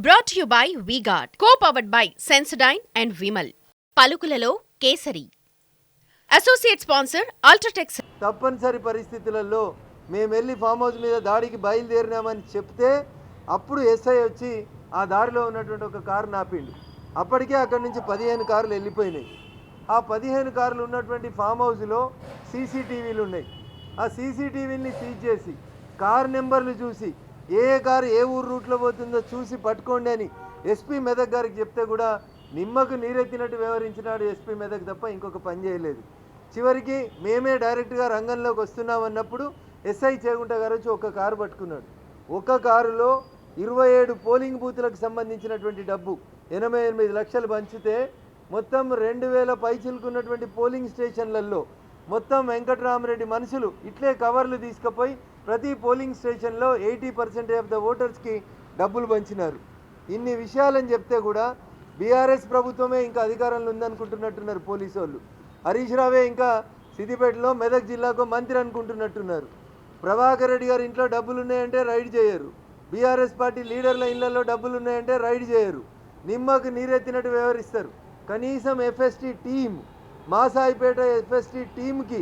Brought to you by V-Guard, co-powered by Sensodyne and Vimal. పలుకులలో Kesari. Associate sponsor UltraTech. తప్పనిసరి పరిస్థితులలో మేము వెళ్ళి ఫామ్ హౌస్ మీద దాడికి బయలుదేరినామని చెప్తే అప్పుడు ఎస్ఐ వచ్చి ఆ దారిలో ఉన్నటువంటి ఒక కారు నాపిండు. అప్పటికే అక్కడి నుంచి 15 కార్లు వెళ్ళిపోయినాయి. ఆ 15 కార్లు ఉన్నటువంటి ఫామ్ హౌస్లో సీసీటీవీలు ఉన్నాయి. ఆ సీసీటీవీని సీజ్ చేసి కార్ నెంబర్లు చూసి ఏ కారు ఏ ఊరు రూట్లో పోతుందో చూసి పట్టుకోండి అని ఎస్పీ మెదక్ గారికి చెప్తే కూడా నిమ్మకు నీరెత్తినట్టు వ్యవహరించినాడు ఎస్పీ మెదక్ తప్ప ఇంకొక పని చేయలేదు. చివరికి మేమే డైరెక్ట్గా రంగంలోకి వస్తున్నామన్నప్పుడు ఎస్ఐ చేగుంట గారు వచ్చి ఒక కారు పట్టుకున్నాడు. ఒక కారులో 27 పోలింగ్ బూతులకు సంబంధించినటువంటి డబ్బు 88 లక్షలు పంచితే మొత్తం 2000 పైచిలుకున్నటువంటి పోలింగ్ స్టేషన్లలో మొత్తం వెంకటరామరెడ్డి మనుషులు ఇట్లే కవర్లు తీసుకుపోయి ప్రతి పోలింగ్ స్టేషన్లో 80% ఆఫ్ ద ఓటర్స్కి డబ్బులు పంచినారు. ఇన్ని విషయాలని చెప్తే కూడా బీఆర్ఎస్ ప్రభుత్వమే ఇంకా అధికారంలో ఉందనుకుంటున్నట్టున్నారు పోలీసు వాళ్ళు. హరీష్ రావే ఇంకా సిద్దిపేటలో మెదక్ జిల్లాకు మంత్రి అనుకుంటున్నట్టున్నారు. ప్రభాకర్ రెడ్డి గారి ఇంట్లో డబ్బులు ఉన్నాయంటే రైడ్ చేయరు. బీఆర్ఎస్ పార్టీ లీడర్ల ఇళ్లలో డబ్బులు ఉన్నాయంటే రైడ్ చేయరు. నిమ్మకు నీరెత్తినట్టు వ్యవహరిస్తారు. కనీసం ఎఫ్ఎస్టీ టీం మాసాయిపేట ఎఫ్ఎస్టీ టీంకి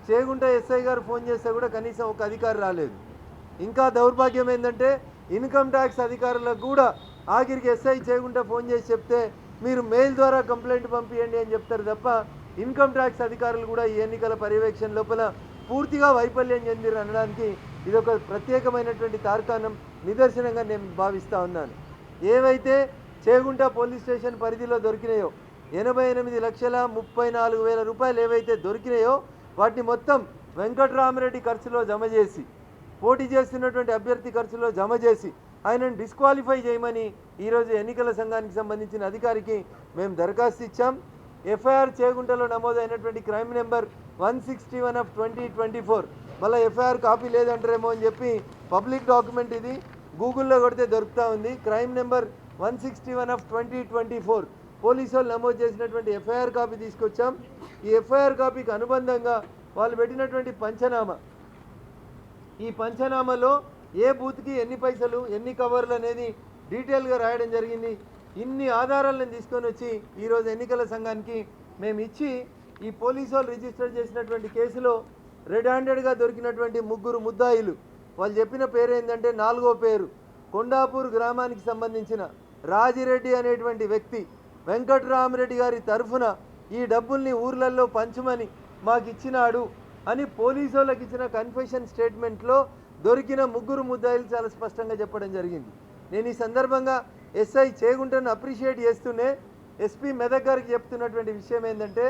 చేగుంట ఎస్ఐ గారు ఫోన్ చేస్తే కూడా కనీసం ఒక అధికారి రాలేదు. ఇంకా దౌర్భాగ్యం ఏంటంటే ఇన్కమ్ ట్యాక్స్ అధికారులకు కూడా ఆఖరికి ఎస్ఐ చేగుంట ఫోన్ చేసి చెప్తే మీరు మెయిల్ ద్వారా కంప్లైంట్ పంపించండి అని చెప్తారు తప్ప ఇన్కమ్ ట్యాక్స్ అధికారులు కూడా ఈ ఎన్నికల పర్యవేక్షణ లోపల పూర్తిగా వైఫల్యం చెందిరు అనడానికి ఇదొక ప్రత్యేకమైనటువంటి తార్కాణం నిదర్శనంగా నేను భావిస్తూ ఉన్నాను. ఏవైతే చేగుంట పోలీస్ స్టేషన్ పరిధిలో దొరికినాయో 88,34,000 రూపాయలు ఏవైతే దొరికినాయో వాటిని మొత్తం వెంకటరామరెడ్డి ఖర్చులో జమ చేసి పోటీ చేస్తున్నటువంటి అభ్యర్థి ఖర్చులో జమ చేసి ఆయనను డిస్క్వాలిఫై చేయమని ఈరోజు ఎన్నికల సంఘానికి సంబంధించిన అధికారికి మేము దరఖాస్తు ఇచ్చాం. ఎఫ్ఐఆర్ చేగుంటలో నమోదైనటువంటి క్రైమ్ నెంబర్ 161 ఆఫ్ 2024 మళ్ళీ ఎఫ్ఐఆర్ కాపీ లేదంటారేమో అని చెప్పి పబ్లిక్ డాక్యుమెంట్ ఇది గూగుల్లో కొడితే దొరుకుతూ ఉంది. క్రైమ్ నెంబర్ 161 ఆఫ్ 2024 పోలీసు వాళ్ళు నమోదు చేసినటువంటి ఎఫ్ఐఆర్ కాపీ తీసుకొచ్చాం. ఈ ఎఫ్ఐఆర్ కాపీకి అనుబంధంగా వాళ్ళు పెట్టినటువంటి పంచనామా, ఈ పంచనామాలో ఏ బూత్కి ఎన్ని పైసలు ఎన్ని కవర్లు అనేది డీటెయిల్గా రాయడం జరిగింది. ఇన్ని ఆధారాలను తీసుకొని వచ్చి ఈరోజు ఎన్నికల సంఘానికి మేము ఇచ్చి ఈ పోలీసు వాళ్ళు రిజిస్టర్ చేసినటువంటి కేసులో రెడ్ హ్యాండెడ్గా దొరికినటువంటి 3 ముద్దాయిలు వాళ్ళు చెప్పిన పేరు ఏంటంటే 4వ పేరు కొండాపూర్ గ్రామానికి సంబంధించిన రాజిరెడ్డి అనేటువంటి వ్యక్తి వెంకటరామరెడ్డి గారి తరఫున ఈ డబ్బుల్ని ఊర్లలో పంచమని మాకు ఇచ్చినాడు అని పోలీసు వాళ్ళకి ఇచ్చిన కన్ఫెషన్ స్టేట్మెంట్లో దొరికిన 3 ముద్దాయిలు చాలా స్పష్టంగా చెప్పడం జరిగింది. నేను ఈ సందర్భంగా ఎస్ఐ చేగుంటను అప్రిషియేట్ చేస్తూనే ఎస్పీ మెదక్ గారికి చెప్తున్నటువంటి విషయం ఏంటంటే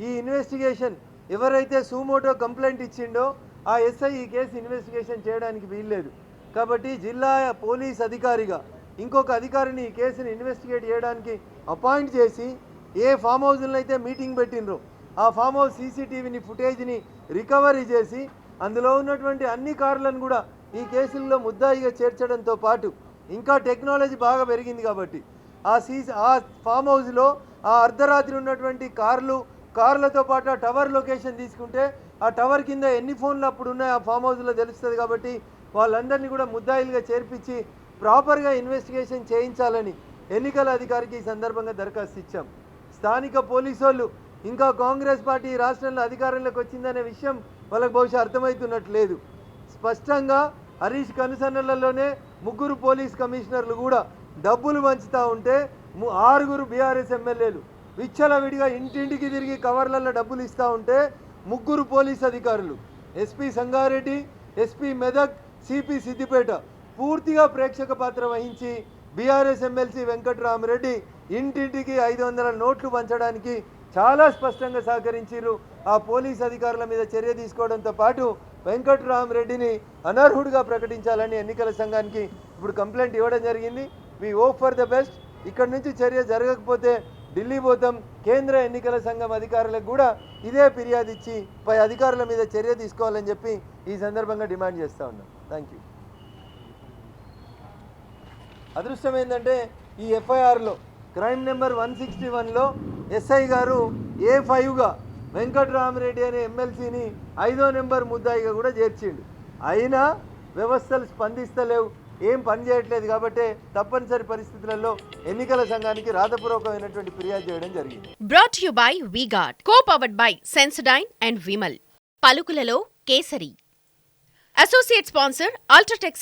ఈ ఇన్వెస్టిగేషన్ ఎవరైతే సూమోటో కంప్లైంట్ ఇచ్చిండో ఆ ఎస్ఐ ఈ కేసు ఇన్వెస్టిగేషన్ చేయడానికి వీల్లేదు. కాబట్టి జిల్లా పోలీస్ అధికారిగా ఇంకొక అధికారిని ఈ కేసుని ఇన్వెస్టిగేట్ చేయడానికి అపాయింట్ చేసి ఏ ఫామ్ హౌస్లో అయితే మీటింగ్ పెట్టినరో ఆ ఫామ్ హౌస్ సీసీటీవీని ఫుటేజ్ని రికవరీ చేసి అందులో ఉన్నటువంటి అన్ని కార్లను కూడా ఈ కేసుల్లో ముద్దాయిగా చేర్చడంతో పాటు ఇంకా టెక్నాలజీ బాగా పెరిగింది కాబట్టి ఆ ఫామ్ హౌస్లో ఆ అర్ధరాత్రి ఉన్నటువంటి కార్లతో పాటు ఆ టవర్ లొకేషన్ తీసుకుంటే ఆ టవర్ కింద ఎన్ని ఫోన్లు అప్పుడు ఉన్నాయో ఆ ఫామ్ హౌస్లో తెలుస్తుంది. కాబట్టి వాళ్ళందరినీ కూడా ముద్దాయిలుగా చేర్పించి ప్రాపర్గా ఇన్వెస్టిగేషన్ చేయించాలని ఎన్నికల అధికారికి ఈ సందర్భంగా దరఖాస్తు ఇచ్చాం. స్థానిక పోలీసు వాళ్ళు ఇంకా కాంగ్రెస్ పార్టీ రాష్ట్రంలో అధికారంలోకి వచ్చిందనే విషయం వాళ్ళకి బహుశా అర్థమవుతున్నట్టు లేదు. స్పష్టంగా హరీష్ కనుసన్నలలోనే 3 పోలీస్ కమిషనర్లు కూడా డబ్బులు పంచుతూ ఉంటే 6 బీఆర్ఎస్ ఎమ్మెల్యేలు విచ్చలవిడిగా ఇంటింటికి తిరిగి కవర్లలో డబ్బులు ఇస్తూ ఉంటే 3 పోలీస్ అధికారులు SP Sangareddy, SP Medak, CP Siddipet పూర్తిగా ప్రేక్షక పాత్ర వహించి బీఆర్ఎస్ ఎమ్మెల్సీ వెంకటరామరెడ్డి ఇంటింటికి 500 నోట్లు పంచడానికి చాలా స్పష్టంగా సహకరించారు. ఆ పోలీస్ అధికారుల మీద చర్య తీసుకోవడంతో పాటు వెంకటరామరెడ్డిని అనర్హుడిగా ప్రకటించాలని ఎన్నికల సంఘానికి ఇప్పుడు కంప్లైంట్ ఇవ్వడం జరిగింది. We hope for the best. ఇక్కడి నుంచి చర్య జరగకపోతే ఢిల్లీ పోతాం. కేంద్ర ఎన్నికల సంఘం అధికారులకు కూడా ఇదే ఫిర్యాదు ఇచ్చి పై అధికారుల మీద చర్య తీసుకోవాలని చెప్పి ఈ సందర్భంగా డిమాండ్ చేస్తూ ఉన్నాం. Thank you. అదృష్టం ఏంటంటే ఈ ఎఫ్ఐఆర్లో క్రైమ్ నెంబర్ 161లో ఎస్ఐ గారు A5గా వెంకటరామరెడ్డి అనే ఎమ్మెల్సీని 5వ నెంబర్ ముద్దాయిగా కూడా చేర్చిండు. అయినా వ్యవస్థలు స్పందిస్తలేవు. ఏం పని చేయట్లేదు కాబట్టి తప్పనిసరి పరిస్థితులలో ఎన్నికల సంఘానికి రాతపూర్వకమైనటువంటి ఫిర్యాదు చేయడం జరిగింది. Brought you by V Guard, co powered by Sensodyne and Vimal. పలుకులలో కేసరి. Associate sponsor UltraTech